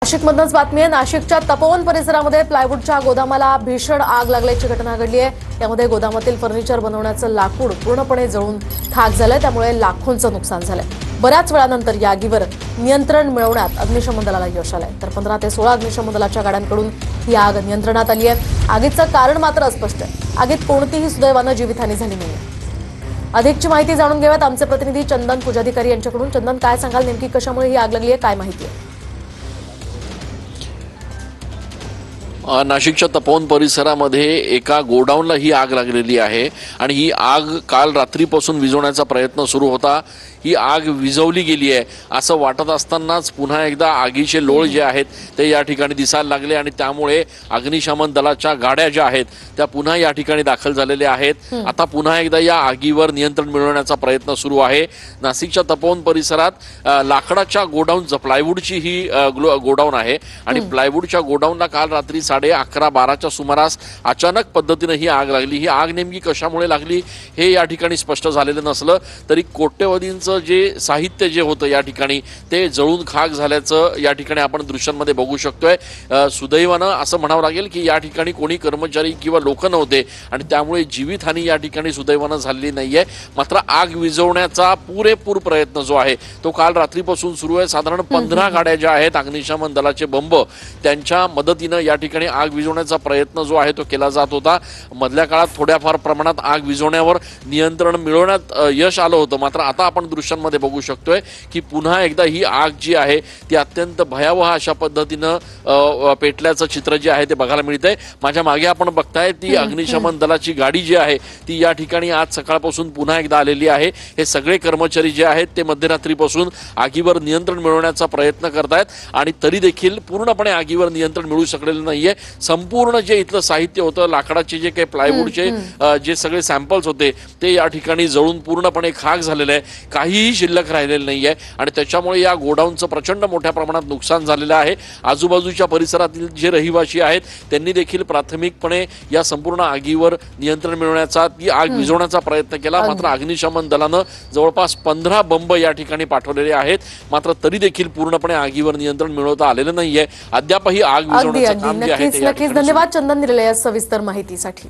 नाशिकमधूनच बातमी आहे। नाशिकच्या तपोवन परिसरामध्ये प्लायवूडच्या गोदामाला भीषण आग लागल्याची घटना घडली आहे। यामध्ये गोदामातील फर्निचर बनवण्याचं लाकूड पूर्णपणे जळून खाक झालंय, त्यामुळे लाखोंचं नुकसान झालंय। बऱ्याच वेळानंतर या आगीवर नियंत्रण मिळवण्यात अग्निशमन दलाला यश आलंय, तर 15 ते 16 अग्निशमन दलाच्या गाड्यांकडून ही आग नियंत्रणात आली आहे। आगीचं कारण मात्र अस्पष्ट आहे। आगीत कोणतीही सुदैवानं जीवितहानी झाली नाही। अधिकची माहिती जाणून घेऊयात आमचे प्रतिनिधी चंदन पूजाधिकारी यांच्याकडून। चंदन, काय सांगाल, नेमकी कशामुळे ही आग लागली आहे, काय माहिती आहे? नाशिकच्या तपोवन परिसरामध्ये एका गोडाऊनला ही आग लागलेली आहे आणि ही आग काल रात्रीपासून विझवण्याचा प्रयत्न सुरू होता। ही आग विझवली गेली आहे असं वाटत असतानाच पुन्हा एकदा आगीचे लोळ जे आहेत ते या ठिकाणी दिसायला लागले आणि त्यामुळे अग्निशमन दलाच्या गाड्या ज्या आहेत त्या पुन्हा या ठिकाणी दाखल झालेल्या आहेत। आता पुन्हा एकदा या आगीवर नियंत्रण मिळवण्याचा प्रयत्न सुरू आहे। नाशिकच्या तपोवन परिसरात लाकडाच्या गोडाऊन, प्लायवूडची ही गोडाऊन आहे आणि प्लायवूडच्या गोडाऊनला काल रात्री 11:30-12च्या सुमारास अचानक पद्धतीने ही आग लागली। ही आग नेमकी कशामुळे लागली हे या ठिकाणी स्पष्ट झालेलं नसलं तरी कोट्यवधींचं जे साहित्य जे होतं या ठिकाणी ते जळून खाक झाल्याचं या ठिकाणी आपण दृश्यांमध्ये बघू शकतोय। सुदैवानं असं म्हणावं लागेल की या ठिकाणी कोणी कर्मचारी किंवा लोक नव्हते आणि त्यामुळे जीवितहानी या ठिकाणी सुदैवानं झालेली नाहीये। मात्र आग विझवण्याचा पुरेपूर प्रयत्न जो आहे तो काल रात्रीपासून सुरू आहे। साधारण 15 गाड्या ज्या आहेत अग्निशमन दलाचे बंब त्यांच्या मदतीनं या ठिकाणी आग विझवण्याचा प्रयत्न जो आहे तो केला जात होता। मधल्या काळात थोड्याफार प्रमाणात आग विझवण्यावर नियंत्रण मिळवण्यात यश आलं होतं, मात्र आता आपण दृश्यांमध्ये बघू शकतोय की पुन्हा एकदा ही आग जी आहे ती अत्यंत भयावह अशा पद्धतीनं पेटल्याचं चित्र जे आहे ते बघायला मिळतंय। माझ्या मागे आपण बघताय ती अग्निशमन दलाची गाडी जी आहे ती या ठिकाणी आज सकाळपासून पुन्हा एकदा आलेली आहे। हे सगळे कर्मचारी जे आहेत ते मध्यरात्रीपासून आगीवर नियंत्रण मिळवण्याचा प्रयत्न करतायत आणि तरी देखील पूर्णपणे आगीवर नियंत्रण मिळू शकलेलं नाहीये। संपूर्ण जे इथलं साहित्य होतं, लाकडाचे जे काही प्लायवूडचे जे सगळे सॅम्पल्स होते ते या ठिकाणी जळून पूर्णपणे खाक झालेले आहे, काहीही शिल्लक राहिलेलं नाहीये आणि त्याच्यामुळे या गोडाऊनचं प्रचंड मोठ्या प्रमाणात नुकसान झालेलं आहे। आजूबाजूच्या परिसरातील जे रहिवासी आहेत त्यांनी देखील प्राथमिकपणे या संपूर्ण आगीवर नियंत्रण मिळवण्याचा, ती आग विझवण्याचा प्रयत्न केला, मात्र अग्निशमन दलानं जवळपास 15 बंब या ठिकाणी पाठवलेले आहेत, मात्र तरी देखील पूर्णपणे आगीवर नियंत्रण मिळवता आलेलं नाहीये। अद्यापही आग विझवण्याचं काम जे आहे ते नक्कीच धन्यवाद चंदन दिलेल्या सविस्तर माहितीसाठी।